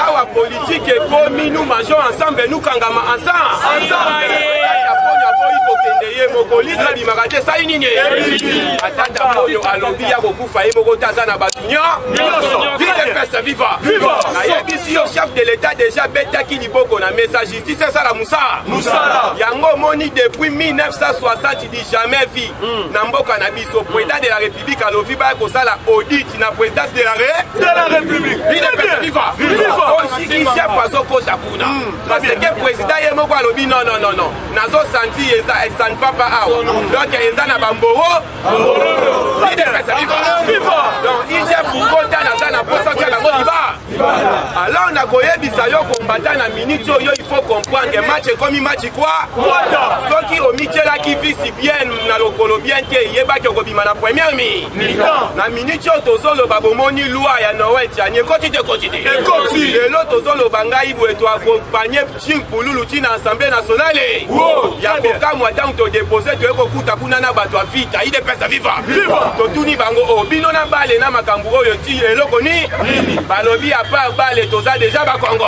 Awa politique et commis, nous mangeons ensemble et nous kangama ensemble. Mokolisa di magate sainine atata moyo alobi ya kokufa ye moko tazana batunya vite pesa viva na yebisi yo chef de l'état déjà betaki liboko na message justice ça la musala yango moni depuis 1960 dit jamais vu na mboka na biso président de la république alobi ba ko sala audit na présidence de la république vite pesa viva aussi chef paso kota kuna parce que président ye moko alobi non nazo senti ça ne va pas donc ils ont bamboro il donc il j'ai pour dans la pourcentage la modiba alors on a goyé bisayo combattant na minute yo il faut comprendre que match comme match quoi ceux qui au mitela qui vit si bien na lokolo bien que yeba ke kobima na première mi na minute yo tozolo babomoni loi ya Noël tianye quotidien et l'autre tozolo bangai bo eto accompagner chimpululu tina assemblée nationale ya kokamwa tant to déposer tu ekuta kuna na bato afita ide pesa viva to tuni bango obino na bale na makambu oyo ti eloko ni balobi a part bale toza déjà ba Congo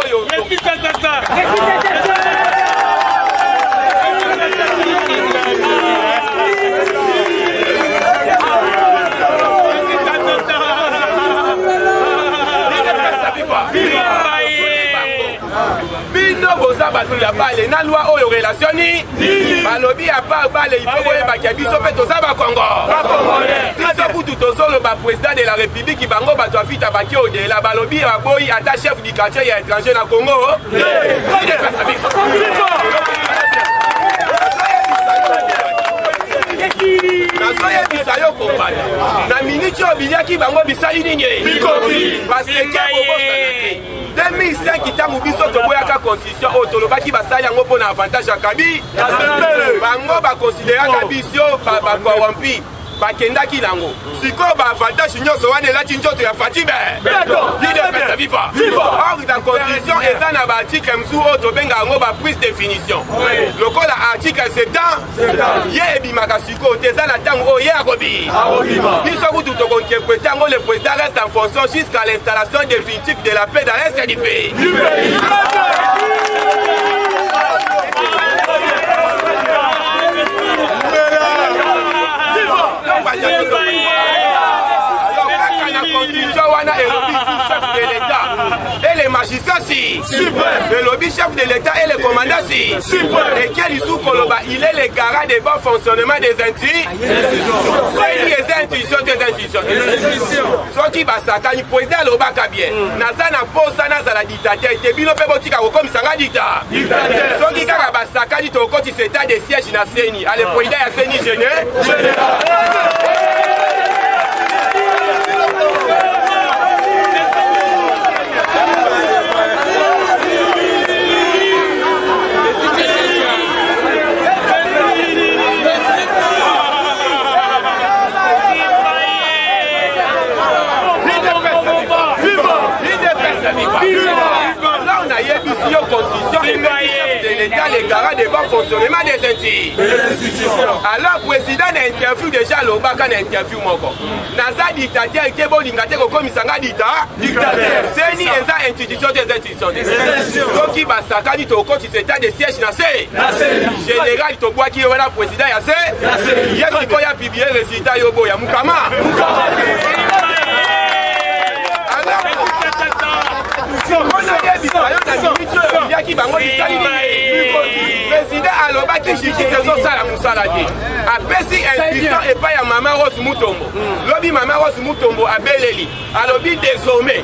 oyo bato ya bale na loi oyo relationi balobi a part bale il faut boye bakia biso pe toza ba Congo biso kutu tozolo ba président de la république bango bato afita baki odela balobi a boyi ata chef du quartier ya étranger na Congo nazoye bisayo kombana na minute obiliaki bango bisali nini parce que 2005 kitangu biso toboyaka constitution oyo tolobaki basali yango mpona avantage ya kabi bango bakonsideraka biso bakorompi bakendaki nango sikoyo baavantage nyonso wana elati nzoto ya Fatime pesa viva or na constitution eza na baarticle mosusu oyo tobengaka yango baprise définition lokola article 7 ye ebimaka sikoyo te eza na ntango oyo ye akobima biso kutu tokonterprete yango le président reste en fonction jusqu'à l'installation définitive de la paix dans l'est du pays. Et les magistrats si le lobby chef de l'État et les commandants si et quel Koloba il est le garant des bons fonctionnements des institutions ceux qui basakani président lobaka bien nazana posa nazala dictateur te bino pe botika kokomisa dictateur ceux qui kaka basakani to koti état de siège na seni ale président ya seni général constitution et de l'État les garants des bons fonctionnements des institutions. Alors président d'interview déjà l'obaka n'interview moko. Naza dictateur et kebo lingate kokomisanga dictateur. Seni eza institution des institutions. Soki basakani to koti état de siège na général to boaki wana président ya Yes ko ya publier résultat yobo ya mukama. président alobaki justice ezosala mosala te apesi instruction epai ya mama Rose Mutombo lobi mama Rose Mutombo abeleli alobi désormais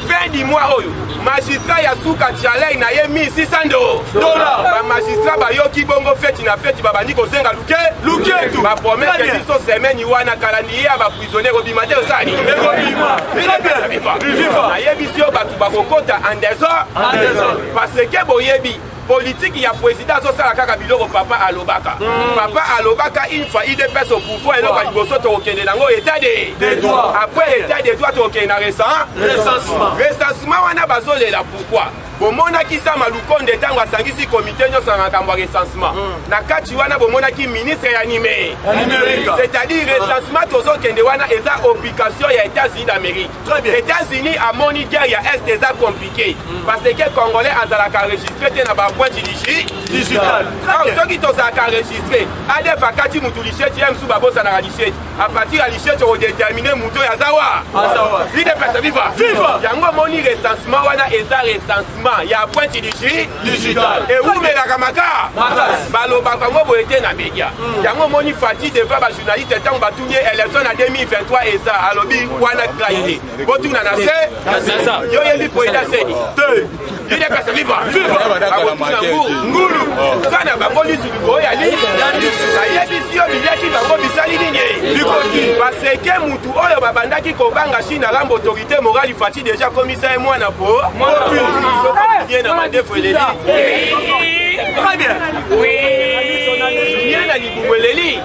fin du mois oyo magistrat ya suka chaleur na ye $1600 bamagistrat bayoki bongo feti na feti babandi kosenga luketu bapromese biso semaine wana calendrier ya baprisonnier obima te osali nayebi yo bato bakokota en désordre parce que boyebi politique ya président azosala kaka biloko papa alobaka papa alobaka une fois il dépêche au pouvoir eloko ya liboso tokokende nango état de droit après état de droit tokokende na recensement wana bazolela pourquoi bomonaki sama lukonde ntango asangisi komite nyonso na makambo ya recensement na kati wana bomonaki ministre ya numérique c'est-à-dire recensement tozokende wana eza obligation ya États-Unis d'Amérique États-Unis amoni guerre ya est eza compliqué parce que congolais azalaka enregistré te na bapoint digital soki tozalaka enregistré adef akati mutu licheti ye mosusu babosanaka licheti a partir ya licheti okodetermine mutu oyo azawa idepesa viva yango omoni recensement wana eza recensement ya point digital ewumelaka maka balobaka ngo boye te na media yango omoni fati deva bajournaliste ntango batunye élection na 2023 eza alobi wana graide botuna na se yo yebi poeda seni idepesa viva abotuna ngulu sana bango lisuliko oyo ali nayebisi yo biliaki bango bisali nini baseke mutu oyo babandaki kobanga chine alambo autorité morale fati déjà komisa ye mwana po bien na mandefo eleli très bien bien na libumweleli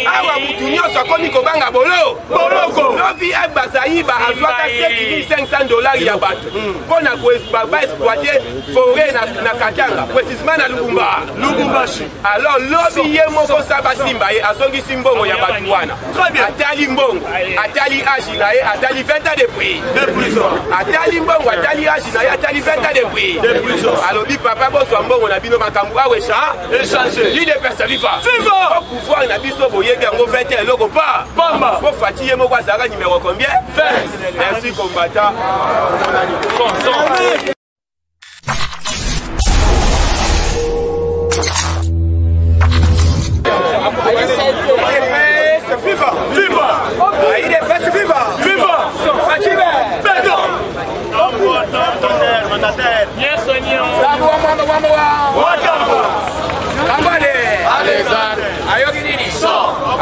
awa mutu nyonso akomi kobanga boloko lobi ebazayiba azwaka $7500 ya bato mpona baexploite forêt na Katanga précisement na Lubumbashi alors lobi ye moko sa basimba ye azongisi mbongo ya bato wana atali mbongo atali agi na ye atali 20 ans de prison atali mbongo atali agi na ye atali 20 ans de prison alobi papa boswa mbongo na bino makambo awe échanger l'idepesa viva au pouvoir na biso boyebi yango 20 eloko pa po fati ye moko azalaka numéro combien 20 merci combattant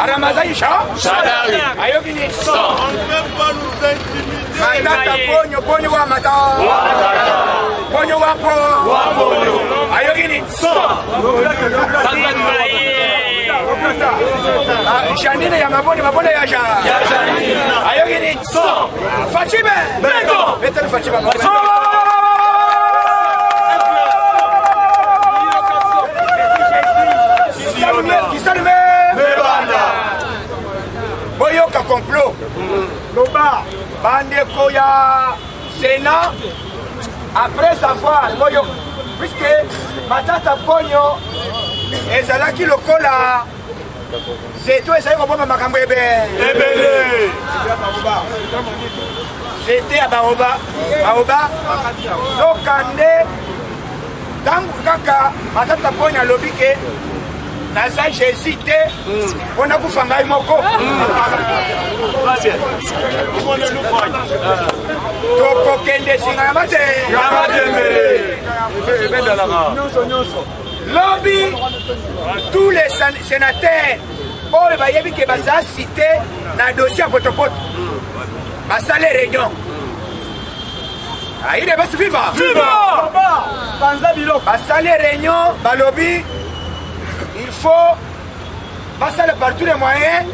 Ramazan Shadari Ayogini Matata Ponyo wa mata Ponyo wapo Ayogini Shanine ya mabone ya Janine Ayogini Fachibe Beko Betel Fachiba boyoka complot loba bandeko ya Sénat après savoir boyoka puisque Matata Ponyo ezalaki lokola zeto ezali kobomba makambo ebele c'était à Baoba sokande tangu kaka Matata Ponyo alobi ke naza j'hésité on a kufa ngai moko tokokende singa ya mate lobby tous les sénateurs oyo bayebi ke baza cité na dossier ya potopoto basale réunion aide basi viva basale réunion balobi il faut passer par tous les moyens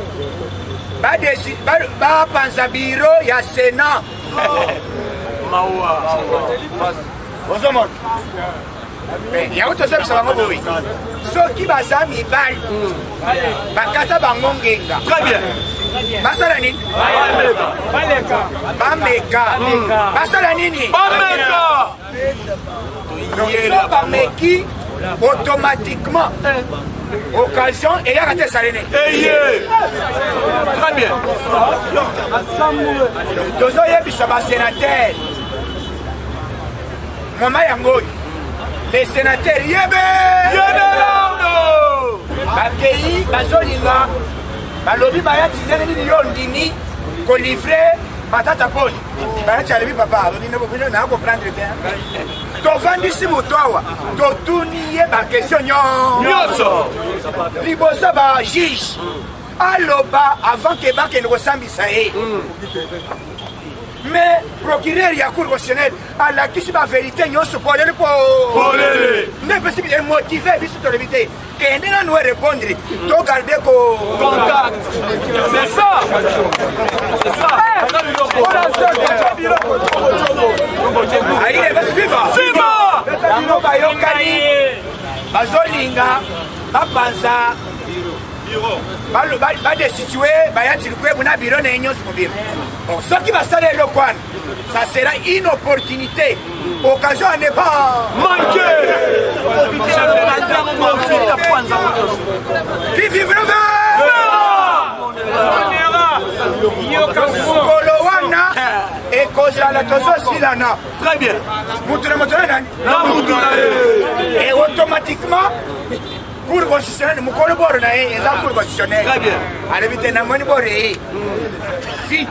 bapanza biro ya Sénat ozomona yango tozebisa bango boye soki baza mibali bakata bango ngenga basala nini bameka basala nini so bameki automatiquement occasion et il a raté ça l'année. Très bien. Dozo yebi saba sénateur. Mama Yangoy, les sénateurs Yebe Bakei, Bazolinga, Balobi Bayati, Yondini, Colivre, Patata Poli. Bayati Alibi Papa, on ne n'a pas comprendre le terme. Tovandisi Motowa, Totuni, ma question, Nyoso, Libosa, ba juge, Aloba, avant que Baken ressemble Isaïe. Mais procureur ya cour constitutionnelle à la qui la vérité nous se pour ne possible de motiver biso to l'éviter et ne nous répondre to garder contact c'est ça allez vas viva tango bayokani bazolinga bapanza ba destitué bayati lukwe buna biro na enyo sibiro ce qui va s'aller le coin ça sera une opportunité occasion à ne pas manquer qui vivra Kolowana et Kozala Tozo Silana. Très bien. Et automatiquement Cour constitutionnelle, mon collaborateur est un cour constitutionnel. Très bien. À l'éviter d'un monibore. Vite.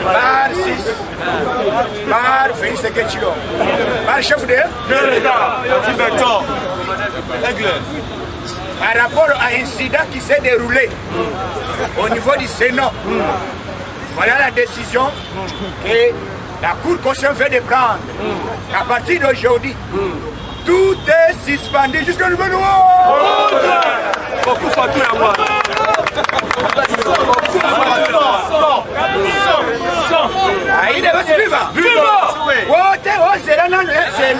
Bar 6. Bar Félix Ketchilo. Bar chef de l'État. Par rapport à un incident qui s'est déroulé au niveau du Sénat, voilà la décision que la Cour constitutionnelle vient de prendre. À partir d'aujourd'hui, tout est suspendu jusqu'au nouvel beaucoup Fatou et moi. Il est viva. C'est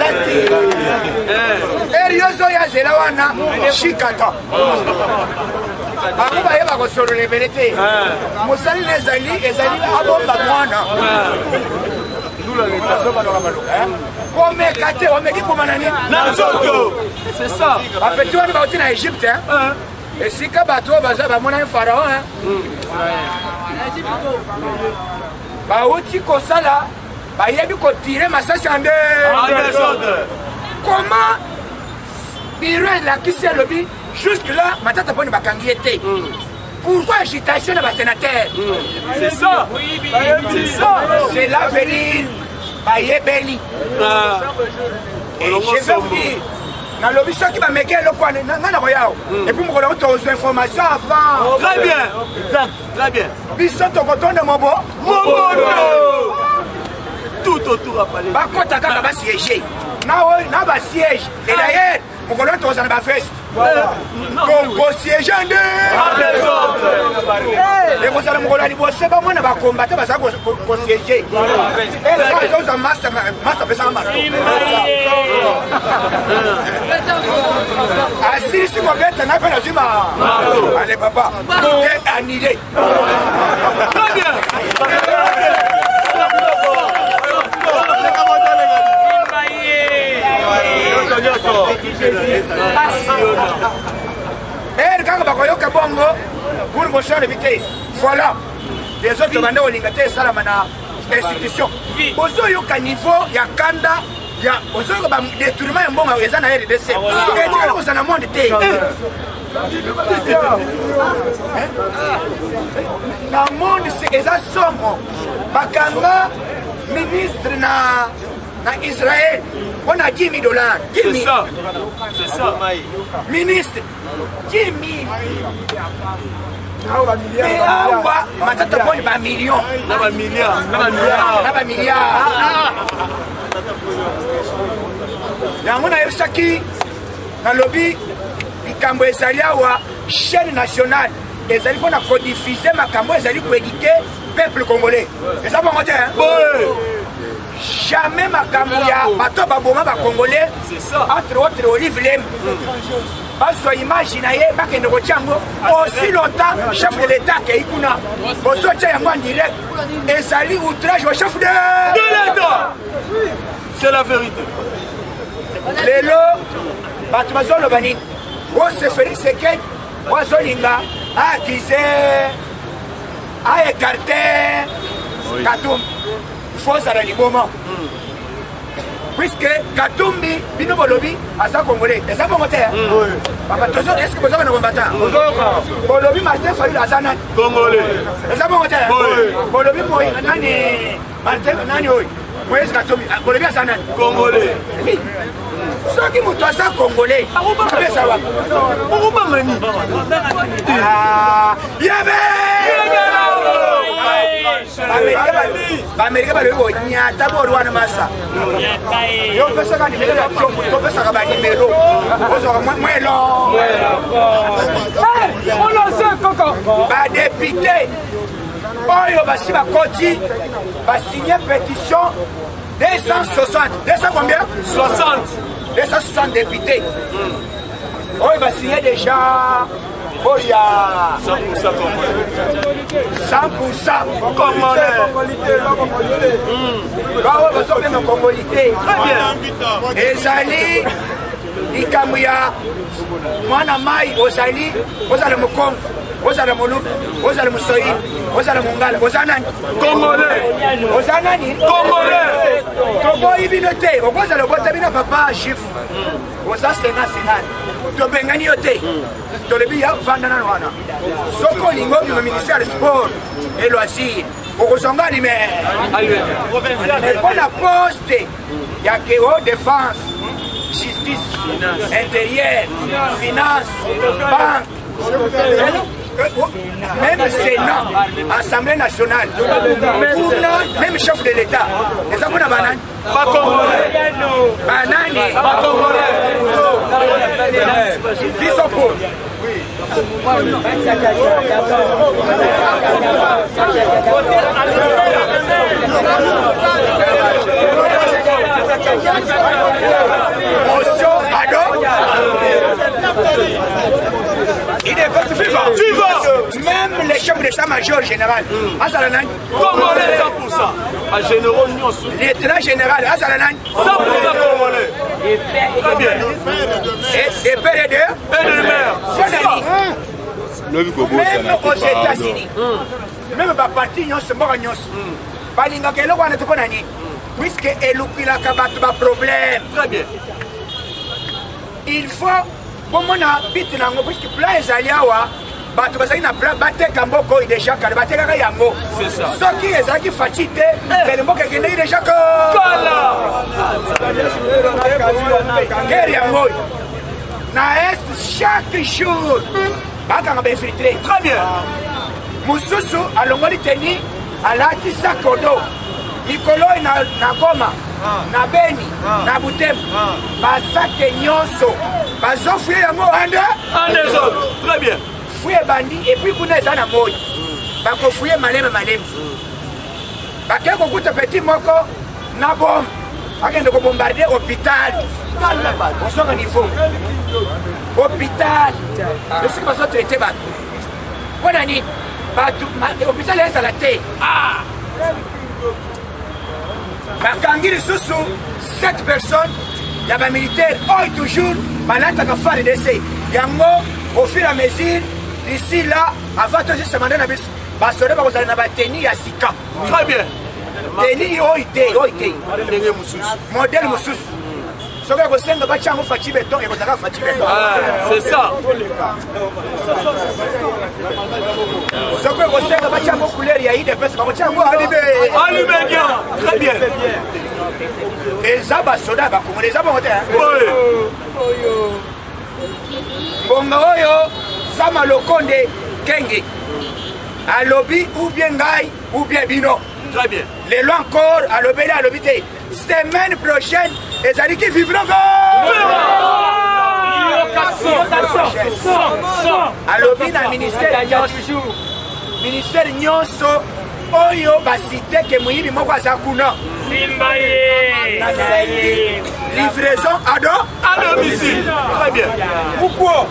la Zelawana Chikata. Bakuba yeba kosolo le vérité. Mosali nezali ezali abomba mwana. C'est ça. Après, on va en Égypte. Et si tu as un pharaon, comment jusque là, pourquoi agitation de ma sénateur? C'est ça. C'est l'avenir. Bayebeli. Et je vais vous dire, dans l'obligation qui va me dire le quoi, et puis me donner aux informations avant. Très bien. Exact. Très bien. Puis ça, ton coton de mon beau. Tout autour à parler. Par contre, quand on va siéger, on va siège. Et d'ailleurs, mon colonne, tu vas faire feste. Pour siéger des autres. Et vous allez me regarder, c'est pas moi qui va combattre, parce que vous siégez. Et là, ils ont un master, ça marche. Ah, si vous êtes un appel à Zuma, allez, papa, vous êtes annulé. Très bien. Et quand on va voir Kabongo, pour vous éviter, voilà, les autres bandes au Lingate, Salamana, institution. Aujourd'hui, au niveau, il y a Kanda, il y a aujourd'hui, des tourments, bon, il y a des décès. Et tu as un monde de thé. Dans le monde, c'est ça, somme. Bakanga, ministre, na Israël, on a 10 000 $. C'est ça. C'est ça. Ministre, 10 000. Mais là, matata poni ba million. Na ba milliard. Na ba milliard. Yango na yebisaki na lobby likambo ezali awa chaîne nationale ezali pona codifier makambo ezali ko éduquer peuple congolais. Et ça va monter hein. Jamais ma Kamouya, bateau baboma ba congolais, entre autres Olive Lem. Parce imaginer aussi longtemps chef de l'État qui est là. En direct. Et ça lit outrage au chef de l'État. C'est la vérité. Les lots, Batmazo Lobani, on se fait ce qu'est, on Zolinga, à Kizé, à écarter, Katoum. faut ça la liboma. Puisque Katumbi, Bino Bolobi, à ça congolais. Et ça, bon, papa, est-ce que vous avez un combattant? Bolobi, Martin, Fallu, à Zanan. Congolais. Et ça, bon, Bolobi, Martin, Nani, Moïse Katumbi, Bolobi, à Zanan. Congolais. Ceux qui m'ont ça congolais, ça va. Américain va le voir, il y a d'abord un massa. On peut se faire numéro, on peut se faire numéro. Moins long. On lance un coco. Député, on va signer pétition 260. 200 combien? 60. 260 députés. On va signer déjà. Oh, il y a 100% congolais. Ezali Ikamuya Mwana Mai Ozali Ozala Mukongo Ozala Moluku Ozala Musoyi Ozala Mungala Ozanani Congolais Ozanani Congolais Togo ibinote Ozala Botabina papa chiffre Oza Sénat Tobengani yote Tolebi ya vandana wana Soko lingo du ministère du sport et loisirs Okosongani mais pour la poste il y a que haute défense justice intérieur finance banque même Sénat, Assemblée nationale, même chef de l'État, les hommes de banane, pas congolais, banane, pas congolais, ils sont pour. Il est pas vivant. Même les chefs d'état-major général, Azalanan, congolais 100%. À généraux, l'état général, Azalanan, 100% congolais. Très bien. Et PRD, même aux États-Unis, même ma partie, nous sommes morts. Balinga kelo wana tuko nani? Puisque elupila kabatu ba problème. Très bien. Il faut pour mon habit nango puisque plan ezaliawa batu bazali na plan bateka mboko déjà kala bateka yango. C'est ça. Ce qui ezaki fatité, le mboko kende déjà kala. Guerre yango. Na est chaque jour baka ngaba infiltré. Très bien. Mususu alongoli teni alati sakodo Nikolo na Goma na Beni na Butembo basake nyonso bazofuye yango ande très bien fuye bandi et puis kuna ezana moyi bakofuye maleme bakeko kuta petit moko na bombe akende ko bombarder hôpital osonga niveau hôpital le si baso traiter ba bona ni batu hôpital est à la tête Bakangiri Soussou, 7 personnes, il y a des militaires, eux toujours, malata ka faire d'essai. Yango, au fur et à mesure, ici là, avant de se demander na bis, basore ba kozala na ba teni ya sika. Très bien. Teni oite. Modèle mususu. Soka ko senga ba chango fachi beton et ko taka fachi beton. C'est ça. Soka ko senga ba chango couleur ya ide pesa ko chango allumé bien. Très bien. Et ça ba soda ba ko les abonté. Oui. Bonga oyo sama lokonde kenge. À lobby ou bien Ngai ou bien Bino. Très bien. Les lois encore à l'obéi à l'obité. Semaine prochaine, les alliés qui vivront à l'obéi dans le ministère Nyonso, Oyo, Basité, Kemoui, Moko Zakuna. Livraison à domicile. Très bien. Pourquoi?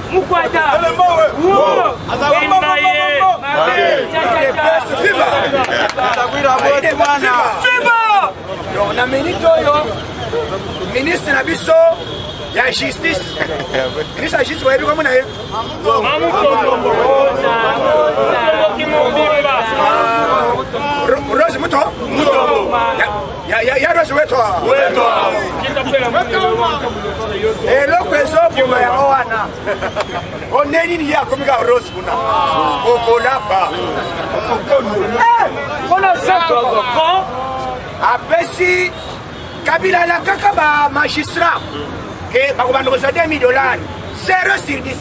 On a ministre Nabiso, il y a justice. Ministre de justice, vous avez vu comment on a Rose Mouton. On est nini ya komika rose kuna. Okolapa. On a ça quand apesi Kabila la kaka ba magistrat que ba ko $2 000 0 sur 10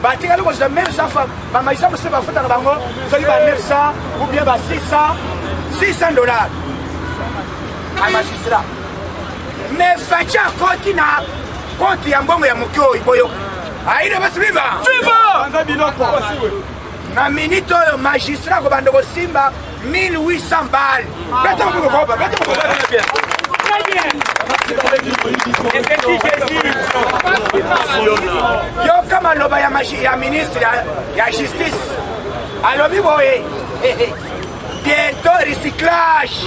batika loko za même ça ba magistrat se ba fota na bango soli ba 900 ou bien ba $600 a magistrat mais facha koti na koti ya mbongo ya mukyo iboyo aide basi viva na minute oyo magistrat ko bando ko simba 1800 balles. Très bien. Yo kama loba ya ministre ya justice. Alobi boye. Bientôt recyclage.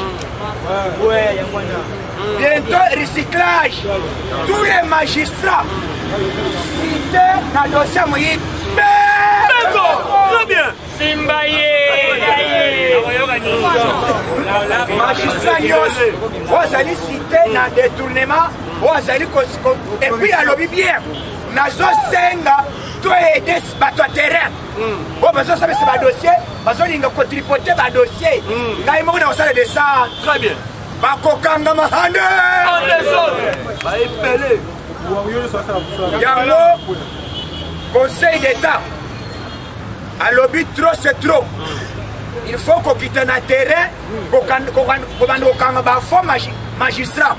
Bientôt recyclage. Tous les magistrats cités dans le dossier Moïse. Très bien. Magistrat nyonso ozali cité na détournement ozali et puis alobi bien nazosenga toyede bato ya terrain oyo bazosabisa badossier bazolinga kotripote badossier ngai moko na kosala descente bakokangama yango conseil d'état alobi trop c'est trop. Il faut qu'on quitte un terrain pour qu'on ait faux magistrat.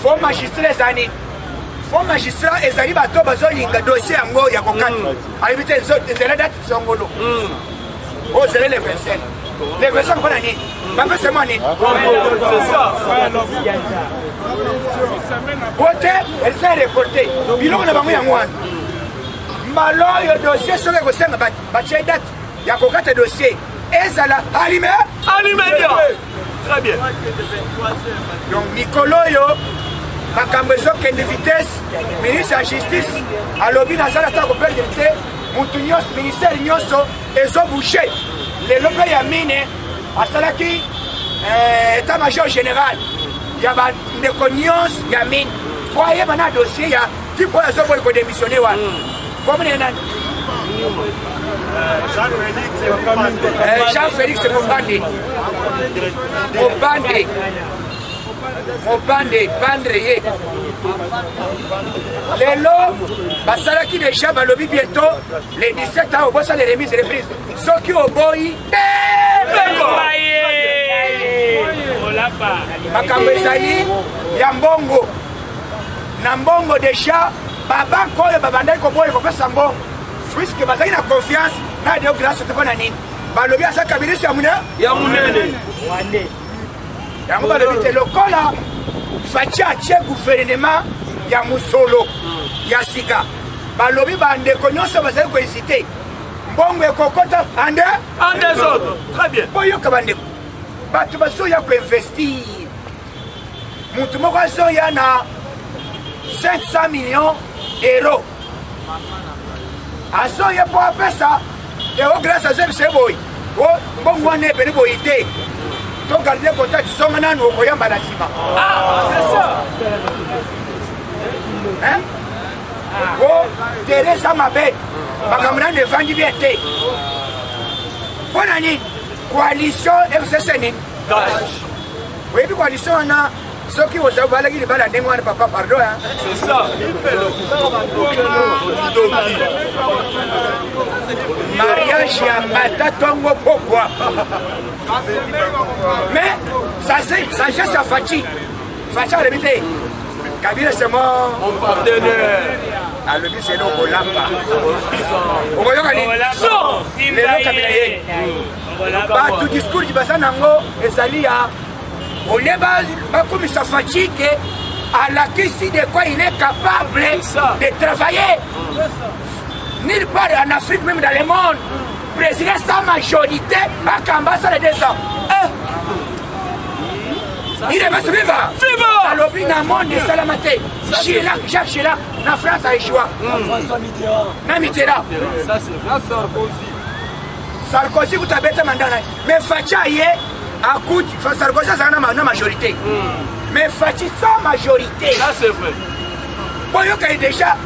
Faux magistrat les années. Faux magistrat les années bateau bazolinga dossier yango ya kokani. Alibité les autres les date songolo. Oh c'est les 25. Les 25 pour l'année. Papa c'est moi né. C'est ça. Côté elle s'est récoltée. Biloko na bango yango wana. Maloyo dossier sur les gossins batie date ya kokata dossier ezala allumé Très bien. donc mikoloyo makambo ezokende vitesse ministre ya justice alobi nazala ta koperdre te mutu nyonso ministère nyonso ezobouche lelo mpe ya mine asalaki état major général ya bandeko nyonso ya mine po ayeba na dossier ya tipo oyo azoboli kodémissionne wana Comment est-ce Jean-Félix Mobande. Bandreye. Les lots, Basalaki déjà balobi bientôt, les 17 ans, au boss les remises et les prises. Ceux qui ont boy, Makambezali, Yambongo. Nambongo déjà, Baba Koyo, Babandai Koboy, Kopesa Mbongo. Puisque Bazali na confiance, na Dieu grâce à toi, Nani. Balobi à sa cabinet, c'est Yamounene. Yango balobi te lokola fatia atie gouvernement ya musolo ya sika balobi bandeko nyonso bazali kohésite mbongo ekokota ande autres. Très bien. boyoka bandeko bato bazoya koinvestir mutu moko azoya na 500 millions d'euros azoya po apesa eo grâce à zebise boyi mbongo wana ebele boyi te to garder contact songa nanu okoyamba na sima. Ah, c'est ça. Hein? Oh, Teresa Mabe, bakamuna ne vandi bien te. Bonani, coalition FCC ni. Oui, puis coalition na ceux qui osent balagi de bala ndengwa na papa pardon hein. C'est ça. Mariage ya matatongo pourquoi? Mais ça geste à Fachi. Fachi a l'habité. Kabila c'est mon partenaire. A l'habité c'est nous au lamba. Au voyant qu'elle est. Mais non Kabila yé. Bah tout discours du bassin nango et sali à. On est pas comme ça Fachi que à la question de quoi il est capable de travailler. Nulle part en Afrique, même dans le monde, président sans majorité à Kambasa les 2 ans. Il est pas vivant. Alors, il y a un monde de Salamate. Jacques Chirac, la France a échoué. Na Mitterrand. Ça, c'est Sarkozy. Sarkozy, vous avez été mandat. Mais Facha, Écoute, Sarkozy a une majorité. Mais Fachi sans majorité. Ça c'est vrai. Bon, il y a déjà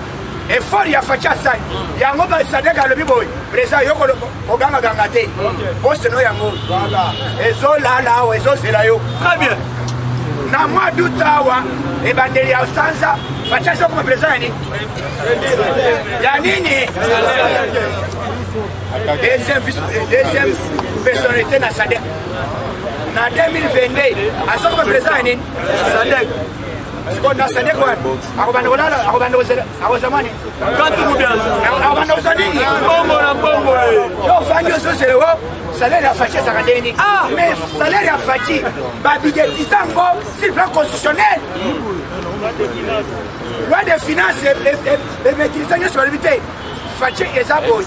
effort, il y a Fachi à ça. Il y a un homme qui s'est dit que le biboy, président, il y a un ganga gangate. Poste no yango. Et zo là, et zo c'est là. Très bien. Na moi d'Outawa, et bandeli à Sansa, Fachi a comme président. Yanini. Deuxième personnalité dans Sadek. En 2022, à ce que président est Sadek. Ce qu'on a Sadek, Quand tout bien. salaire a Fachi Sakadeni. Mais salaire a Fachi, Babidetizango, sur le plan constitutionnel. Loi des finances et maîtrisation sur l'habité. Fachi et Zabo.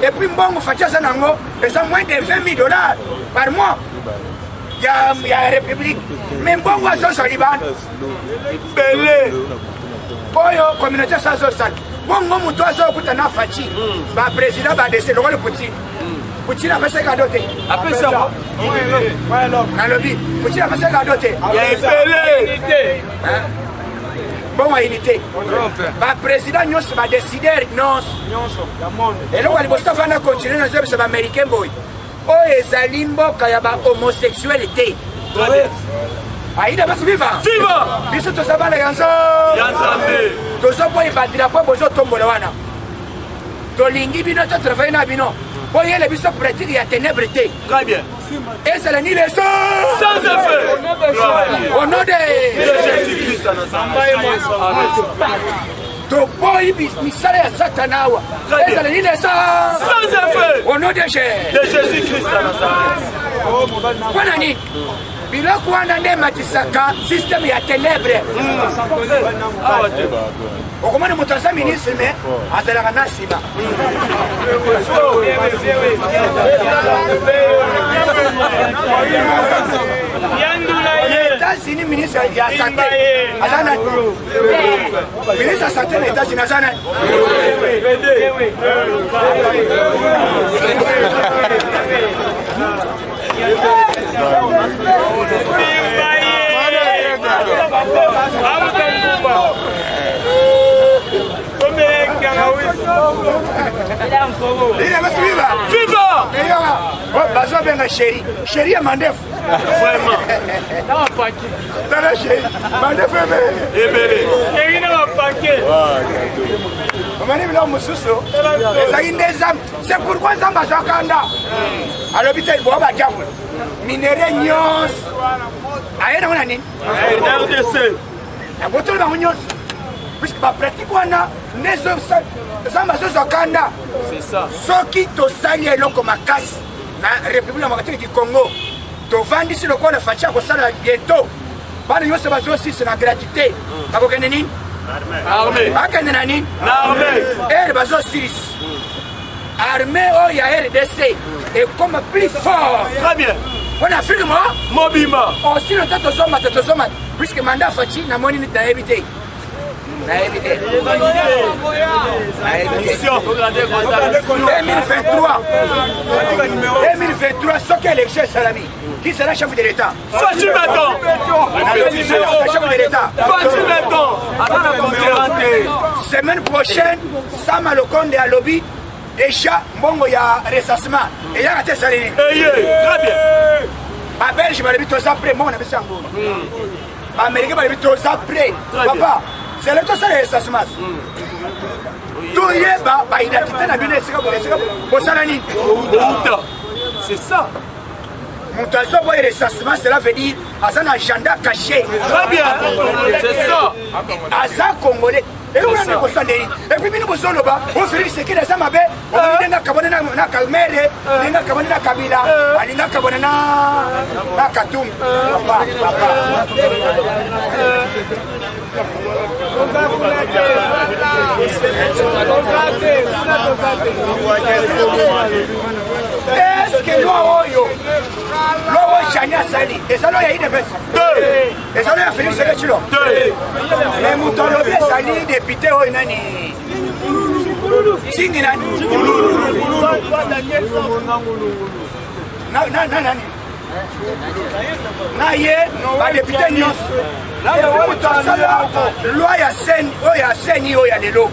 Et puis, bon, Fachi Zanango, ils ont moins de 20 000 $ par mois. Il y a la République. Mais bon, moi, je suis Liban. Belé. Boyo, communauté sans sol. Bon, moi, je suis un Fachi. Le président va décider le Poutine. Poutine a fait ce cadeau. Après ça, dans le but. Poutine a fait ce cadeau. il y a Belé. Bon, à unité. Le président va décider non. Et là, il va continuer dans les Américains. Oh, les Alimbo, il y a homosexualité. Aïda basi viva. Viva. Biso to sabala yanzo. Yanzambe. To so boy badira po bozo tombola wana. To lingi bino to travailler na bino. Boy ele biso pratique ya ténébrité. Très bien. Et c'est la ni les sans effet. Au nom de Jésus-Christ. to boy misala ya satanawa. Et c'est la ni les sans effet. au nom de Jésus-Christ. Voilà ni. Biloko wana nde matisaka système ya ténèbres. Okomana moto aza ministre mais azalaka na nsima. États-Unis ministre ya santé aza na ministre ya santé na États-Unis aza na Viva! Bazo benga chéri. Chéri ya mandefu. Vraiment. Dana chéri. Mandefu Ebele. Chéri na paquet. Omani bila mususu. Ezali ndezam. C'est pourquoi zamba zakanda. Alors bité bo ba jamu. Minere nyos. Ayena wana nini? RDC. Abotolo ba nyos. Puisque ba pratique wana nezo zamba zakanda. C'est ça. Soki to sali eloko makasi na République démocratique du Congo. To vandi si le quoi le facha ko sala bientôt. Bana nyose bazo si c'est la gratuité. Bakokende nini? Armée. Bakende na nini? L'armée. Bazo siris. Armée oh ya RDC est comme plus fort. Très bien. On a fait moi Mobima. aussi le temps to zoma puisque mandat fachi na moni na éviter. Na éviter. 2023 ce qu'est l'élection Salami. Qui sera chef de l'État? Fachi Béton. Chef de l'État. Fachi Béton. Semaine prochaine, Sama Lokonde à lobby. Déjà, Mbongo ya ressassement. Et ya raté Salini. Très bien. Ma Belge m'a dit tout ça après. Moi, on a vu ça. Ma Américain m'a dit tout ça après. Papa, c'est le tout ça le ressassement. Tout y est, bah, identité n'a bien essayé. Bosanani. C'est ça. Montation pour le ressassement, cela veut dire à un agenda caché. Très bien. C'est ça. Aza Congolais. Et puis, nous sommes là, on fait ce qui est à ma bête, on est dans Kabana, na Kalmere, on est dans Kabana, na Kabila, on est dans Kabana, na Katoum. Est-ce que l'eau Chania Sali, et ça, il y a une baisse. Et ça, il y a Félix Sekechilo. Mais Moutolobi Sali, député, oh, nani. Singi nani. Nani. na ye badepute nyonso tosala loi ya seni oyo ya lelo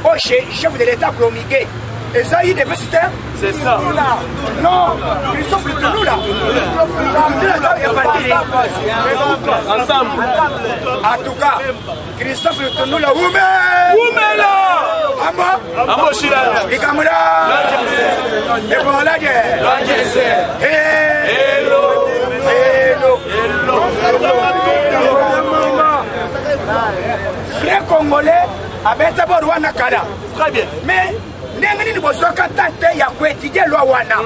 oyo chef de l'état promulgué eza yi depuis c'était C'est ça. non Christophe Lutunula Ensemble. en tout cas Christophe Lutunula Oumela. amo Amoshila. ikamula ebolage hello frère congolais abeta bo Rwanda kala Très bien. mais ndenge nini bozoka tate ya koétudie loi wana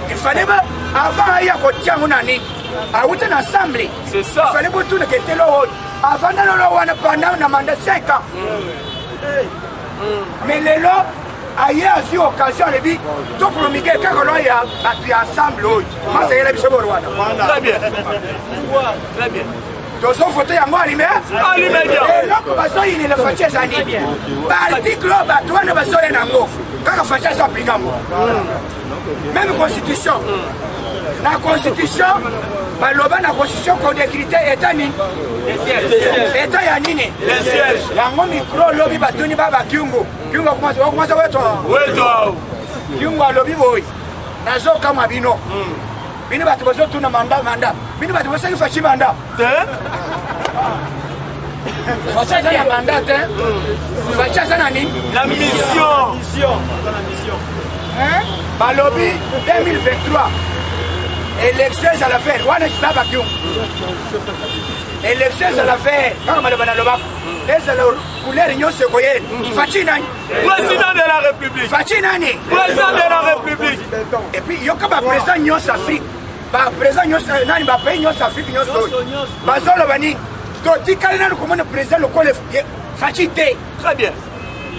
il fallait ba avant ya kotiango na nini awuta na assemblée C'est ça. il fallait botuna kete lo avant na loi wana pendant na mandat 5 ans mais lelo aye asi occasion lebi to promulguer kaka loi ya batu ya ensemble oyo masayela biso bo Rwanda Très bien. Très bien. tozo vote yango alime eloko bazoyinela faci eza nini baarticle oyo bato wana bazoya nango kaka faci azo aplikango même constitution na constitution baloba na constitution kodécrite eta nini eta ya nini yango micro lobi batuni baba kiungu okomasa weto kiungu alobi boyi nazokama bino bino bato bazotuna manda bino bato basaki faci manda faci aza na manda te faci aza na nini La mission. balobi 2023 élection ezala faire wana baba kiungu élection ezala faire kaka maloba nalobaka ezala couleur nyonso ekoyeli faci nani Président de la République. faci nani Président de la République. et puis yoka baprésident nyonso afrique baprésident nyonso nani bapays nyonso afrique nyonso oyo bazoloba nini totikali nani komona président lokola faci te Très bien.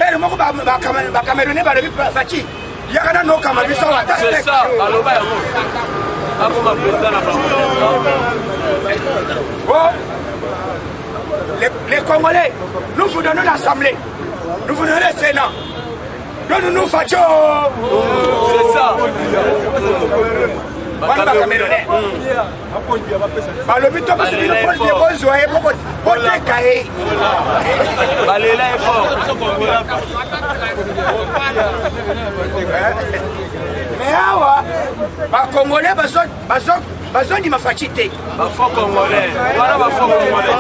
ere moko bacamerounais balobi faci yaka nani okama biso ata C'est ça. Alors, bah, Aboma président la Oh, les Congolais, nous vous donnons l'Assemblée, nous vous donnons le Sénat. Donne-nous Facho. C'est ça. Voilà ma Camerounais. Le but de la Balela est fort. mais awa, les Congolais, ils ont facilité. Bafo congolais. Voilà bafo congolais.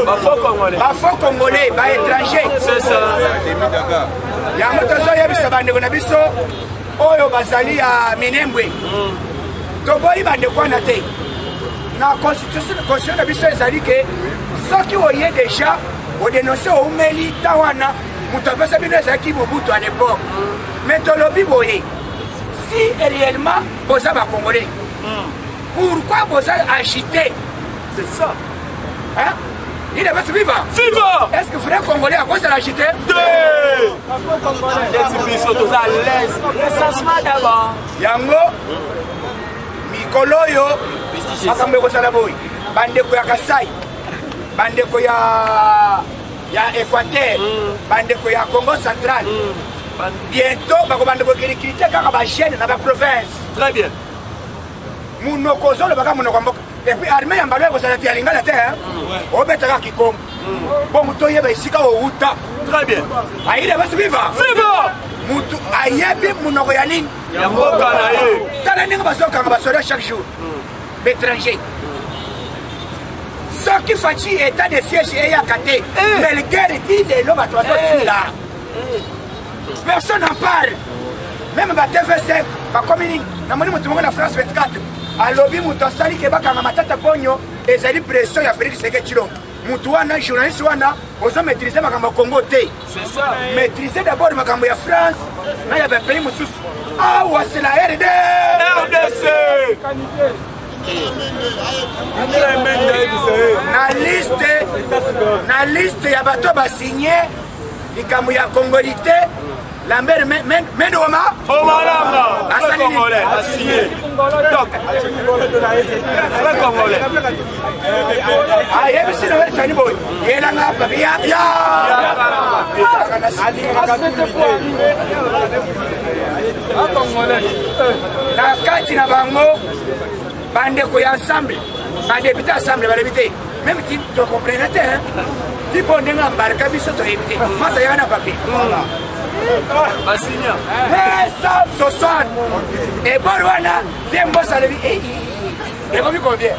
Bafo congolais. Bafo congolais, ba étranger. C'est ça. Yango tozo yebisa bandeko na biso oyo bazali ya Minembwe. Toboyi bandeko na te. Na constitution na biso ezali ke soki oye déjà o dénoncer o umeli tawana mutapesa bino ezaki Mobutu à l'époque. Mais tolobi boye. Si réellement boza ba congolais. Pourquoi boza agité? C'est ça. Hein? Il est pas vivant. Viva! Est-ce que frère congolais à cause de l'agité? L'essentiel d'abord. Yango mikolo yo makambo ekosala boyi bandeko ya Kasai bandeko ya Équateur bandeko ya Congo central bientôt bakobandeko kirikirite kaka bagene na baprovince. Très bien. Munoko ozoloba munoko mboka et puis armée ya mbalo ekosala ti ya lingala te obetaka kikombo bo moto oyeba esika outa. Très bien. ayile basi viva Viva! mutu ayebi munoko ya nini Ya mboka na ye. tala ndenge bazokanga basoda chaque jour l'étranger soki faci état de siège eyaka te mais le guerre ti lelo bato bazotila personne en parle même ba TV5 bakomi nini namoni moto moko na France 24 alobi moto asali ke bakanga matata ponyo ezali pression ya Félix Tshisekedi Tshilombo mutu wana journaliste wana ozo maîtriser makambo ya Congo te. C'est ça. Maîtriser d'abord makambo ya France na ya pays mosusu. Awa c'est la RD. RDC. Na liste ya bato ba signé likambo ya Congolité Lambert Mendoma Omalanga. Asali Congolais. Assigné. Donc. Très congolais. ah yebisi na sani boy elanga papi ya na kati na bango bandeko ya ensemble badepute ensemble badepute même si tu comprenais ti bonde nga mbarka biso to ebite masa yana papi Basinya. ça ce soir et Borwana dembo salebi et comme combien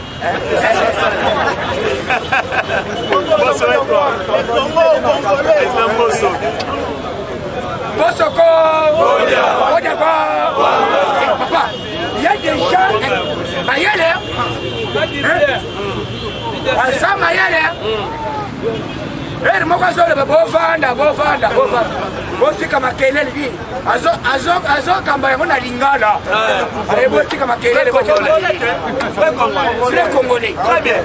Bosoko Odia papa il y a des gens Mayele ça Mayele moko azoloba bovanda botika makelele bi azokamba yango na lingala botika makelele vrai congolais très bien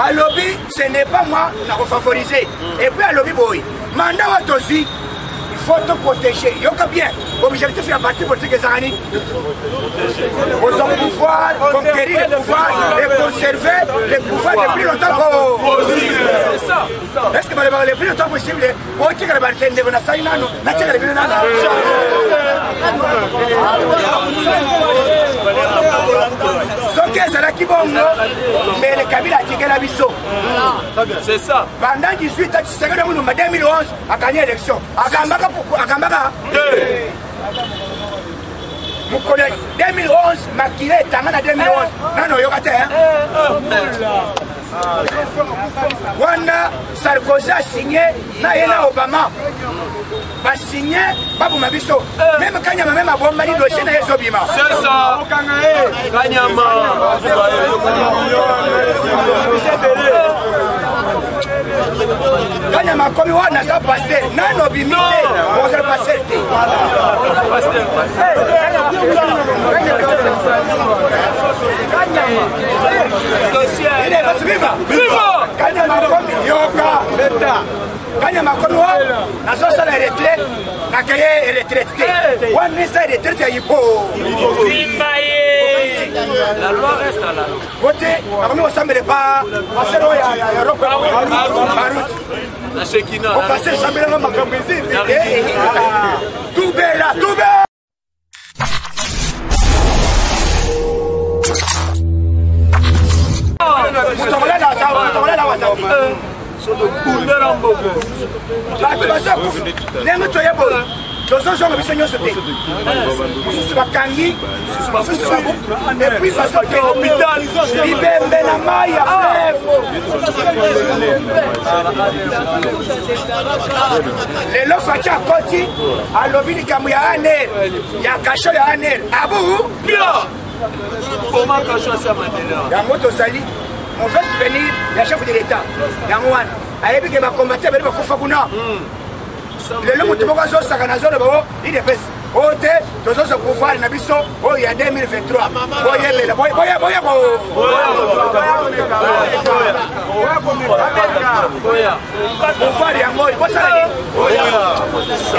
alobi ce n'est pas moi na kofavoriser et puis alobi boy mandat wa tozi il faut te protéger yoka bien objectif ya parti politique ezalani aux hommes pouvoir conquérir le pouvoir et conserver le pouvoir le plus longtemps possible. C'est ça. Est-ce que le plus longtemps possible on tire le barcel de na sainano na tire le binana soki ezalaki bongo mais le Kabila atikela biso. C'est ça. Pendant 18 ans Tshisekedi Mulumba 2011 akanya élection akambaka mukolo 2011 makile etanga na 2011 nano yoka te wana Sarkozy a signé na ye na Obama basigné babuma biso même Kanyama même abombani dossier na yezo bima C'est ça. Kanyama. Kanyama komi wana sa pasteur nano bimite bonjour pasteur te Viva! Kanyama komi yoka Kanyama komi wa nazo sala retraite na kaye retraite te wana sa retraite ya ipo La loi reste à la loi. Côté, avant on s'en met pas, passer au Europe, La Shekina. on passe jamais dans ma campagne. Tout belle là, tout belle. Vous tombez là, ça, vous tombez là, ça. Sur le coup de l'ambogo. Bah, tu vas ça, n'aime toi, yabo. Tous les gens qui sont sautés. Vous soyez kangi, vous soyez bon. Et puis, ça sort que l'hôpital. Libembe na maya. Les lots fatia koti, à l'obili kamu ya aner, ya kasho ya aner. Abu, Bien. Comment cacher ça maintenant? ya moto sali. On fait souvenir le chef de l'État. Yamouane. Ayebi ke ba combattre ba kufa kuna. Le lomo tiboko zo sakana zo le babo, il est pes. Ote, tozo se pouvoir na biso, o ya 2023. Boye bela, boye. Pouvoir ya ngoi, bosa ni.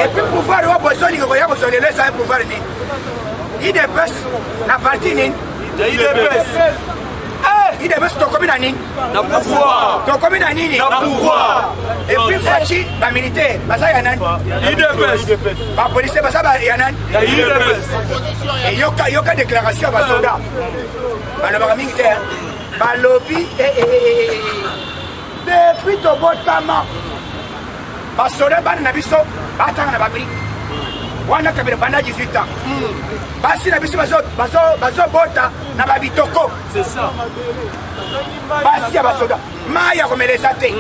Et puis pouvoir wa bosoli ko ya bosoli le sa pouvoir ni. Il est pes na parti ni. Il est bête. Il est pes to komi na ni. Na pouvoir. To komi na nini? Na pouvoir. Et puis fachi ba militaire, basa ya nani? Il est bête. Ba policier basa ba ya nani? Il est bête. Et yoka déclaration ba soldat. Ba na ba militaire. Ba lobby depuis to botama. Ba soldat ba na biso ba tanga na ba bri. Wana kabira pendant 18 ans. Basi na biso bazo bota na ba bitoko. C'est ça. Basi ya ba soldat. Maya komeleza te.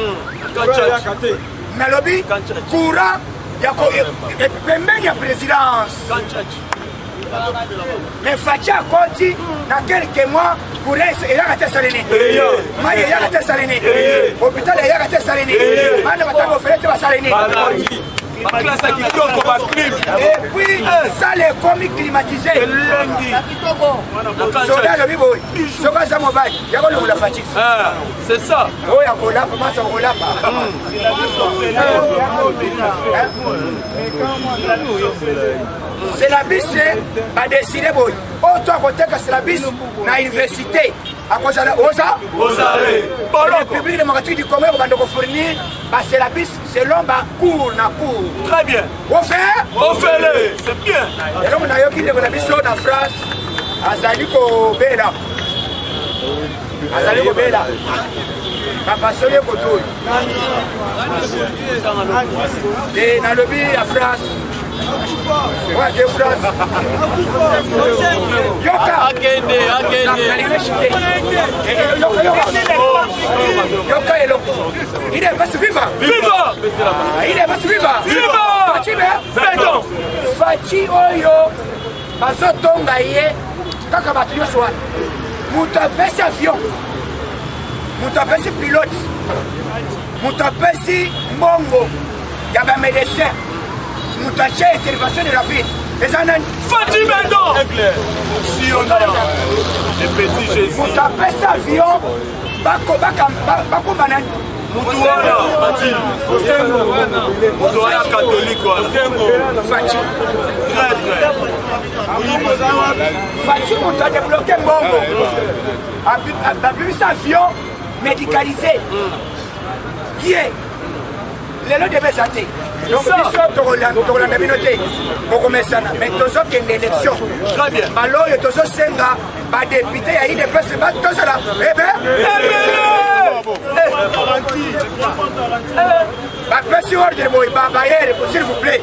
Nalobi courant ya ko pembeni ya présidence. Mais Fatia Koti na quelques mois pour il y a gâté salini. Maya il y a gâté salini. Hôpital il y a gâté salini. Manda batako frete ba salini. Ma classe à Kitoko, ma clim. Et puis ça les comiques climatisés. Soda le bibo. Soka za mobile. Ya ko le Fatia. C'est ça. Oh ya ko la pas ça ko la pas. C'est la bise ba décider boy. Oh toi côté que c'est la bise na université. akozala le public démocratique du Congo va nous fournir c'est la piste selon cours na cours. Très bien. On fait c'est bien. Et donc on a eu qui na biso na France azali ko bela papa sole koto et na lobby à France. Ouais, de France. Yoka. Yoka est loco. Il est pas vivant. Il est pas vivant. Fachi oyo. Bazo tonga ye. Kaka batu yo soa. Mutu apesi avion. Mutu apesi pilote. Mutu apesi mbongo. Yaba médecin. Moutaché intervention de rapide. Et ça n'a Fati Bendo. Si on a les petits Jésus. Moutaché avion. Bako banane. Moutouana. Moutouana catholique. Fati. Très. Fati Mouta débloqué Mbongo. A vu cet avion médicalisé. Yeah. Les lots de Bézaté. Donc, nous sommes dans la communauté. Mais tous ceux qui ont une élection. Très bien. Alors, tous ceux qui sont députés, il y a des personnes qui sont là. Eh bien, s'il vous plaît.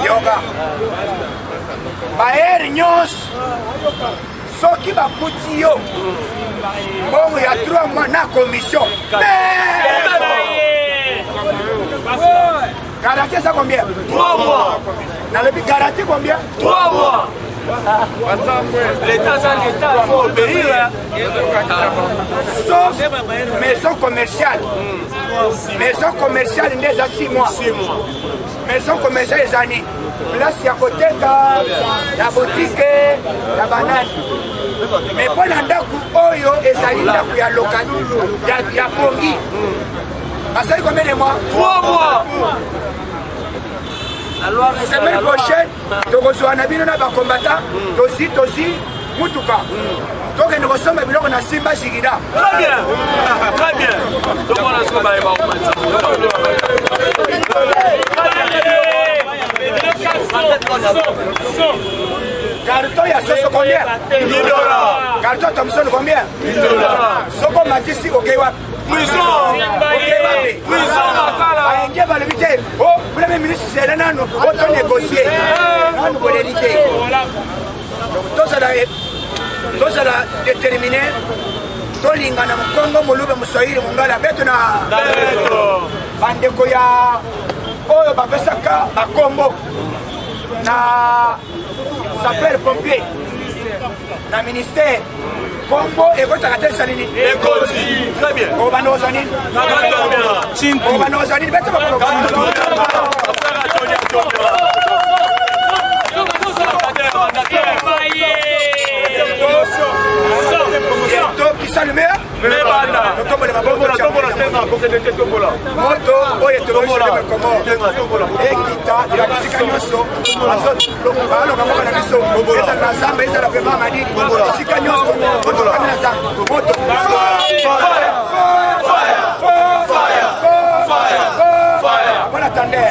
Yoka. Bayer Nyos. Soki bakuti yo. Bon, il y a 3 mois na commission. Garantie ça combien? 3 mois. Dans le but garantie combien? 3 mois. L'État, il faut obéir. Sauf maison commerciale. Maison commerciale, il y a 6 mois. 6 mois. Maison commerciale, les années. Place, il y a côté, la boutique, la banane. Mais pour l'andaku, Oyo et Salindaku, il y a local, il y a Pongi. Ça fait combien de mois? 3 mois. La semaine prochaine, tu as un combattant, Tosi, Mutuka. Donc nous ressemblons à Simba Sigida. Très bien. Très bien. Donc on a ce qu'on va Carton, il y a ce combien? 1000 $. Carton Thompson combien? 1000 $. Soko Matisi, ok, Prison. Oh, Premier ministre, c'est là, nous avons négocié. Nous avons négocié. Donc, tout ça déterminé. Tolinga na Congo, Moluba, Moussaïr, Mongala, Betona. Bandeko ya Oyo Babesaka, Bakombo. Na sapeur pompier. Na ministère. Combo et votre caractère salini. Très bien. On va nous en ir. On va nous en ir. Qui s'allume? Moto, oye, tu vas a como. Ekita, la musique nyoso. Alors, comment on a dit ça? Esa na zamba, esa la pema madini. Musique nyoso. Moto kamera zamba. Moto. Fire. Bon attendez.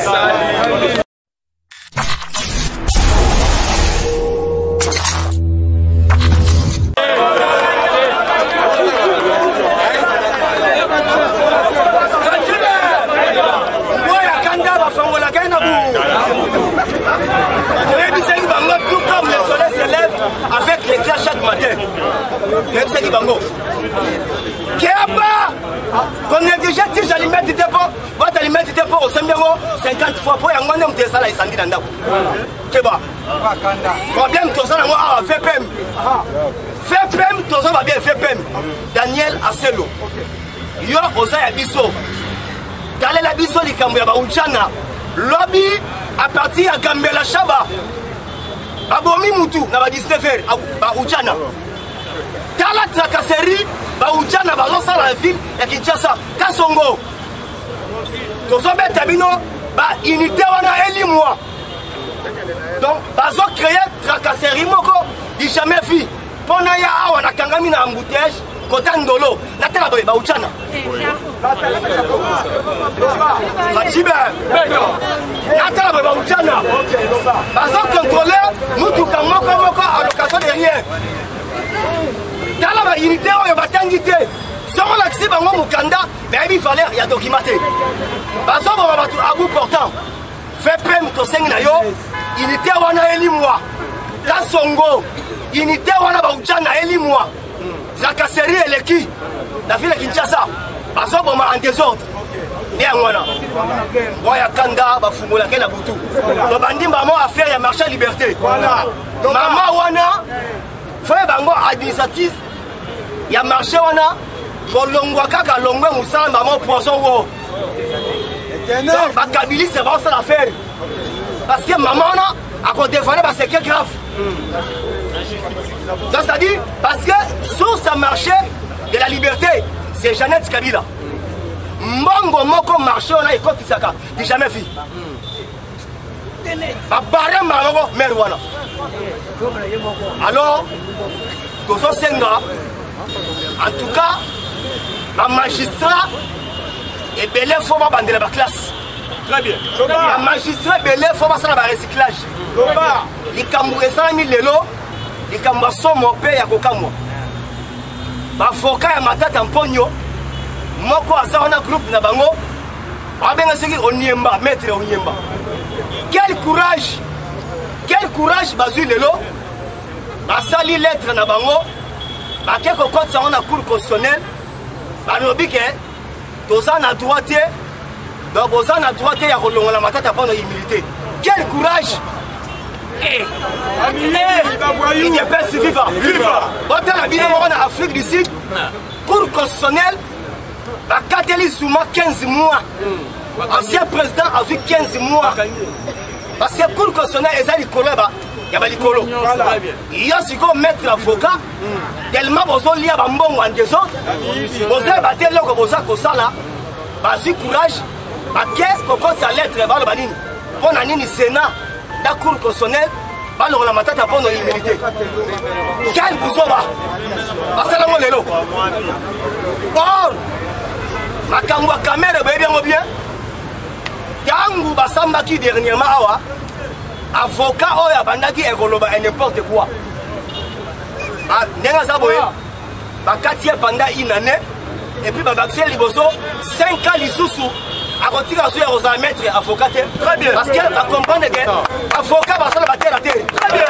Avec l'éclair chaque matin. Qu'on néglige tes aliments du dépôt, votre aliment du dépôt au 50 fois pour y avoir un peu de salaire sans dire d'andap. Keba. Problème, tout ça, moi, FPM. FPM, tout ça va bien, FPM. Daniel Asselo. Yo, Osa Yabiso. Kale la biso li Kambia Bauchana. Lobby à partir à Gambela Shaba. Abomi Mutu, na ba 19h, ba Uchana. Kala Trakaseri, ba Uchana, ba Losa la ville, ya Kinshasa, Kasongo. Tozo Betabino, ba unité wana eli moi. Donc, bazo créé Trakaseri moko, di jamais vu. Pona ya awa nakangami na embouteillage kota ndolo natala boye bauchana Fachibe natala boye bauchana bazo contrôler mutuka moko à l'occasion de rien tala ba unité oyo batangi te soko lakisi bango mukanda bayebi valeur ya documenté bazo boma bato à bout portant fait prime tosengi na yo unité wana elimwa kasongo unité wana bauchana elimwa Tracasserie eleki la ville de Kinshasa bazoboma en désordre et ngwana boya kanda bafungola ke na butu to bandimba mo affaire ya marché liberté mama wana fait bango administratif ya marché wana kolongwa kaka longwe musala mama poisson wo donc bakabili c'est bon ça l'affaire parce que maman wana a ko défendre ba c'est grave. Donc c'est-à-dire, parce que sur ce marché de la liberté, c'est Jeannette Kabila. Mbongo moko marché on a école Tisaka, j'ai jamais vu. Babara Marogo Merwana. Alors, Tozo Senga, en tout cas, la magistrat est belé faut pas bander la classe. Très bien. La magistrat belé faut pas ça la recyclage. Les Camboués ça mis le lot. Ikamba somo pe ya kokamwa bafoka ya matata mponyo moko azaona groupe na bango abenga seki onyemba maître onyemba quel courage bazui lelo basali lettre na bango bakeko kotsa on a cour constitutionnel balobi ke toza na droite donc boza na droite ya kolongola matata pona humilité quel courage. Il n'y a pas si vivant. Autant la vie en Afrique du Sud, cour constitutionnelle, la Kateli Souma 15 mois. Ancien président a vu 15 mois. Parce que cour constitutionnelle, il y a des collègues. Il y a ce qu'on met l'avocat, tellement besoin de lire un bon en désordre. Vous avez battu là que vous avez fait ça là. Vas-y, courage. Qu'est-ce qu'on compte sa lettre? Pour la Sénat. La cour constitutionnelle, la matata pour nos humilités. Quel bouzoba? Parce que là, lelo. Or, ma kangwa caméra, bien. Kangu basamba qui dernièrement, avocat, oya bandaki ekoloba et n'importe quoi. Nenga Zaboye, bakati pendant une année, et puis babakse liboso, 5 ans lisusu. A continuer à jouer aux maîtres avocats. Très bien. Parce qu'elle va comprendre que l'avocat va se la battre à terre. Très bien.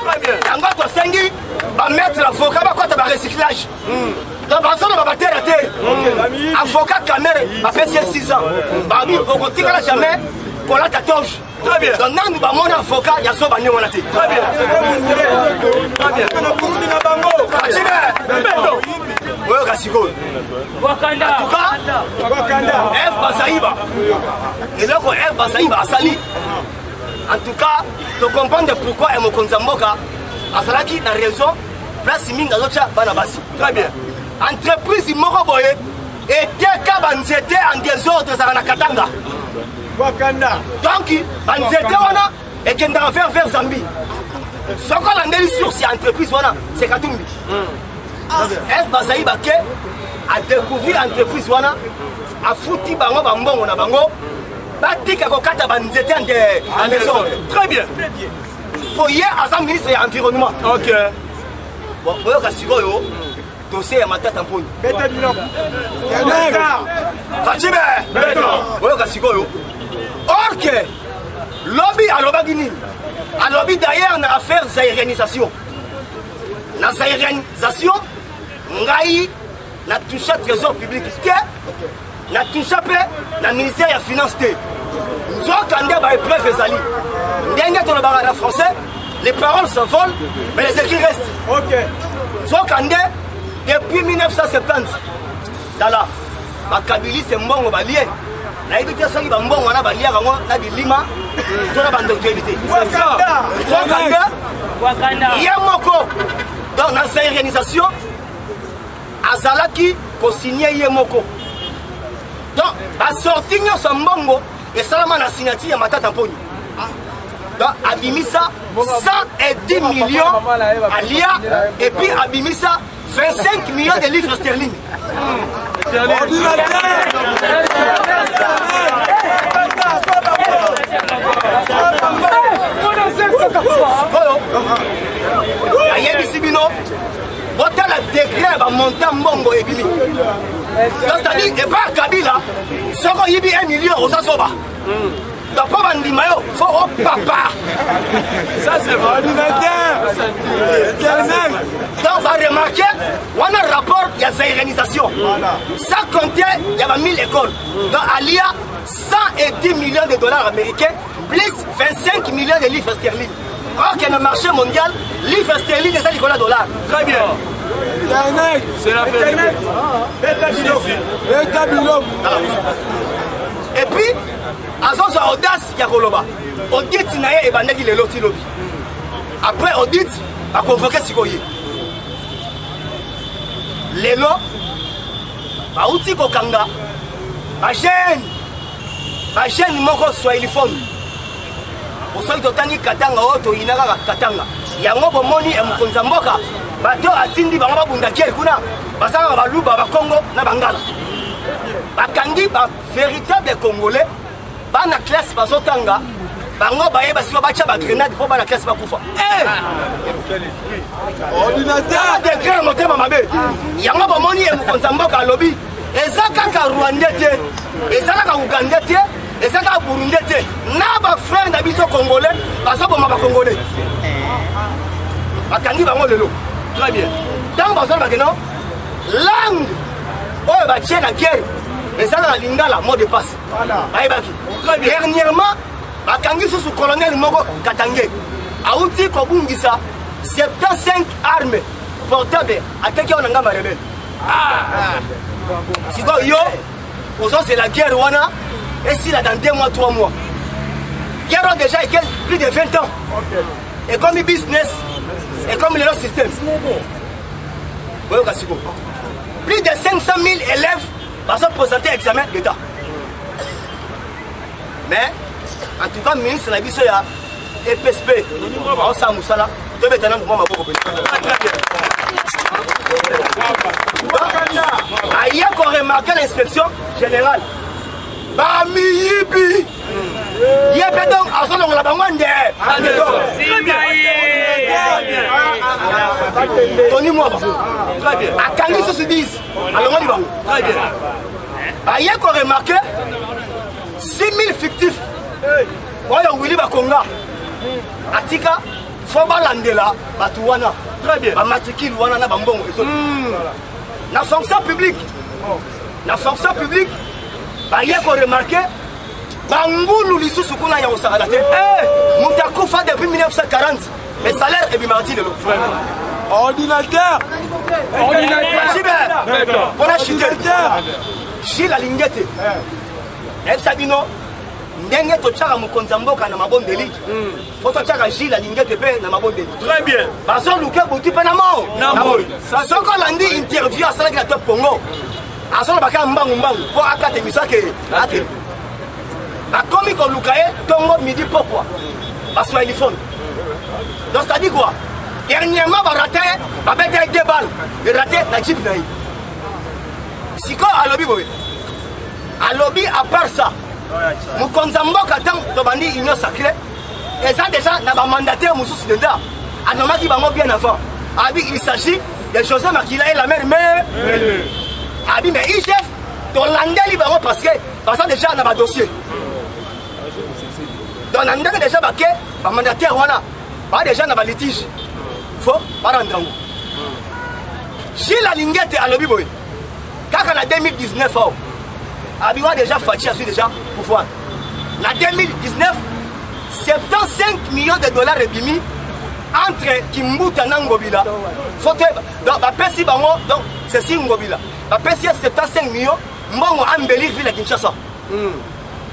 Très bien. Quand tu as 5 ans, va mettre l'avocat va quoi tu recyclage. Donc va va battre à terre. Avocat caméra va faire 6 ans. Babi au continuer à jamais pour la 14. Très bien. Donc nous avons un avocat, il y a son banni on a dit. Très bien. Très bien. Wakanda. En tout cas, F Basaïba. Et là, F Basaïba a sali. En tout cas, tu comprends pourquoi elle me konzamboka. A salaki la raison, place minga zocha banabasi. Très bien. Entreprise Moroboye et Teka Banzete en désordre à Katanga. Wakanda. Donc, Banzete wana et qui est vers Zambie. Ce qu'on a sur ces entreprises, voilà, c'est Katumbi. F Basaïba a découvert l'entreprise, voilà, a foutu bango bambongo na bango, batika kokata banzete en désordre. Très bien. Pour hier, à ministre de l'Environnement. Ok. Bon, vous voyez, dossier à ma tête en point. Fatime. Vous voyez, or que lobby à l'Obagini, à lobby d'ailleurs n'a affaire d'aérénisation. La zaïrénisation, ngai na touché trésor public, na touché le ministère des Finances. Nous avons des preuves ezali. Dans le français, les paroles s'envolent, mais les écrits restent. Ok. Nous avons depuis 1970. Dans la Kabylie, c'est mbongo balien. Na ibité soki ba mbongo na balia kango na bilima, tona ba ndokélité. C'est ça. Wakanda. Yamoko. Dans la organisation, Azalaki pour signer Yemoko. Donc, la sortie de Sambongo et Salama la signature à Matata Pony. Donc Abimisa 110 millions à l'IA et puis Abimisa 25 millions de livres sterling. Ayebisibino, botala degré va monter mbongo ebimi. C'est-à-dire, et pas Kabila, si on y a 1 million, on s'en sort. Donc, pas Bandimayo, il faut au papa. Ça, c'est ordinateur. Donc, on va remarquer, on a un rapport, il y a des organisations. Ça comptait, il y avait 1000 écoles. Donc, il y a 110 millions de dollars américains, plus 25 millions de livres sterling. Or, qu'il y a un marché mondial, livres sterling, c'est ça, $. Très bien. C'est la vérité. Et puis, à son audace, il y a Koloba. Audit, il y a Ebandeki le loti lobby. Après audit, à convoquer Sikoye. Lelo, à outil Kokanga, à jeune, moko Swahiliphone. Au sol de Tani Katanga, Oto, Inaga Katanga. Yango Bomoni et Mukonzamboka. Bato atindi bango babundakier kuna basanga baluba ba Congo na Bangala bakangi ba véritable congolais bana classe bazotanga bango baye basiko bacha ba grenade po bana classe bakufa ordinateur de grand motema mabe yango bomoni e Mukonzamboka lobi ezaka ka Rwanda te ezaka ka Uganda te ezaka ka Burundi te na ba frère na biso congolais bazoboma ba congolais bakangi bango lelo. Très bien. Dans le besoin maintenant, langue, oh, bah tiens la guerre, et ça dans la lingala, mot de passe. Très bien. Dernièrement, bah kangi sous colonel Mogo Katangé, a outil Kobungisa, 75 armes portables, à quelqu'un en a rebelle. Si quoi yo, c'est la guerre wana, et si là dans 2 mois, 3 mois. Guerre déjà plus de 20 ans. Et comme business. Et comme le système, plus de 500 000 élèves vont présenter l'examen d'État. Mais, en tout cas, le ministre de la Bisso, il y a EPSP, on s'en moussala, deux maintenant pour moi, il y a qu'on remarque l'inspection générale. Bami Yibi! Il y a donc à son nom la banque Tony moi, très bien. À Kali se disent, alors on y va. Très bien. Il y a qu'on remarque 6 000 fictifs. Voilà, Willy Bakonga. Atika, Foba Landela, Batuana. Très bien. Matiki, Luana, Bambon. La fonction publique. La fonction publique. Il y a qu'on remarque. Bangoulou Lissou Soukouna ya Osagalate. Moutakou depuis 1940. Le salaire est bimardi de l'eau. Ordinateur. Ordinateur. On a chuté. Gilles la lingette. Et Sabino. Ndenge tochaka Mukonzamboka na mabondeli. Faut tochaka Gilles la lingette pe na mabondeli. Très bien. Bazo luke bouti pe na mort. Soko landi interview à Salaki la Top Congo. Asolo baka mbangu pour akate misake. Ate. Comme il y Tongo midi pourquoi parce qu'il faut. Donc ça dit quoi? Dernièrement, il va rater, il va mettre 2 balles. Il raté la jeep. Si quoi à lobby, à lobby, à part ça, Mukonzamboka attend de bandir union sacrée. Et ça déjà, n'a pas mandaté Moussou Sudenda. À nos qui va bien avant. Il s'agit de José Makila et la mère, mais. Mais IGF, dans l'anglais, parce que déjà, on a un dossier. Donc, on a déjà baqué, on a mandataire, on a déjà un litige. Il faut pas rentrer. J'ai la linguette à l'objet. Quand on a 2019, on a déjà fatigué, déjà pouvoir. En 2019, 75 millions de dollars rebimi entre Kimbuta et Ngobila. Donc, c'est si Ngobila. La PCS 75 millions, Mbongo embellir ville à Kinshasa.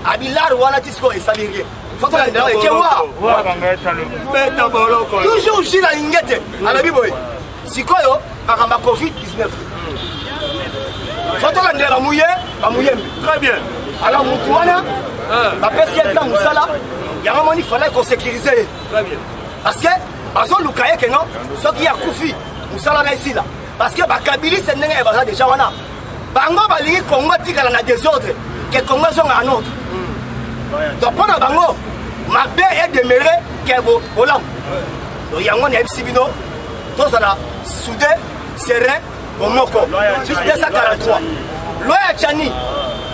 Abilar wana tisko et salarié. Faut que toujours j'ai la lingette à la biboy. Si quoi yo, akamba Covid-19. Faut que la mouiller, la mouiller. Très bien. Alors Moutouana, la PCS là Moussala, yango moni fallait qu'on sécurise. Très bien. Parce que bazo lukaye que non, ce qui a koufi, musala na ici là. Parce que bakabili c'est ndenge baza déjà wana. Bango balingi Congo tikala na désordre, que Congo sont en ordre. Donc pour bango, ma bé est demeuré kebo olam. Donc yango na ibsibino, tous là soudé, serein, au moko. Juste 243. Loya Chani,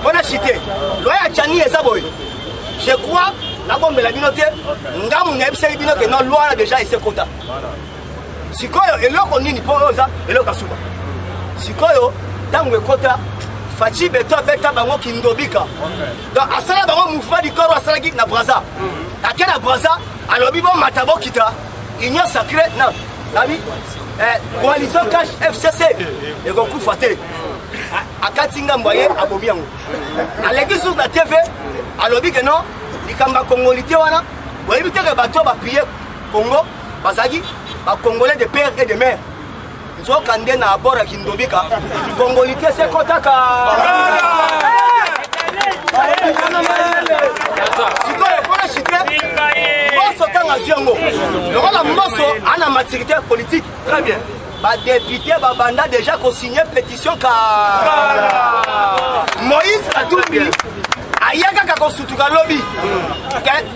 on a cité. Loya Chani et Zaboy. Je crois, la bombe de la binote, ngamu na ibsibino bino que non loi déjà ici quota. Sikoyo eloko nini po oza eloko suba. Sikoyo tango kota fachi beto beta bango kindobika. Donc asala bango mouvement du corps asala ki na Braza. Akena Braza alobi bon matabo kita. Union sacrée na nabi coalition cash FCC et Goku Faté. Akatinga mboye abobi yango. Aleki sur la TV alobi que non likamba congolité wana boyebi te ke bato ba prier Congo bazaki ba congolais de père et de mère. Ils ont candé na bord à Kindobika. Congolité c'est kotaka. Siko pour chiter. Bosso tanga ziongo. Le rôle Mbosso a la maturité politique. Très bien. Ba député ba banda déjà qu'on signé pétition ka Moïse Katumbi. Ayaka ka konsutuka lobby.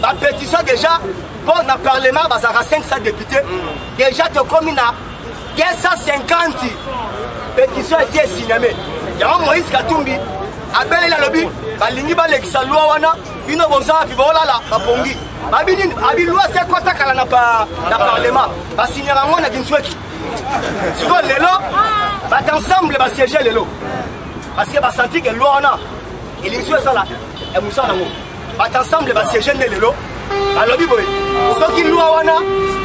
Ba pétition déjà pour le parlement bah ça 500 députés. Déjà te commune à 250 pétitions ici signamées. Y'a Moïse Katumbi. Abel la lobby. Balingi ba lekisa loi wana. Bino bonza puis voilà là ba pongi. Abi loi c'est quoi ta kala na parlement. Ba signera ngona kinsweki. Siko lelo ba ensemble ba siéger lelo. Parce que ba senti que loi wana il est ça là. Et Moussa nango. Ba ensemble ba siéger lelo. Alobi boy. Soki loi wana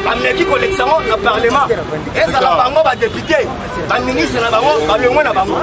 ba meki collection na parlement. Et ça la bango ba député. Ba ministre na bango ba lengwe na bango.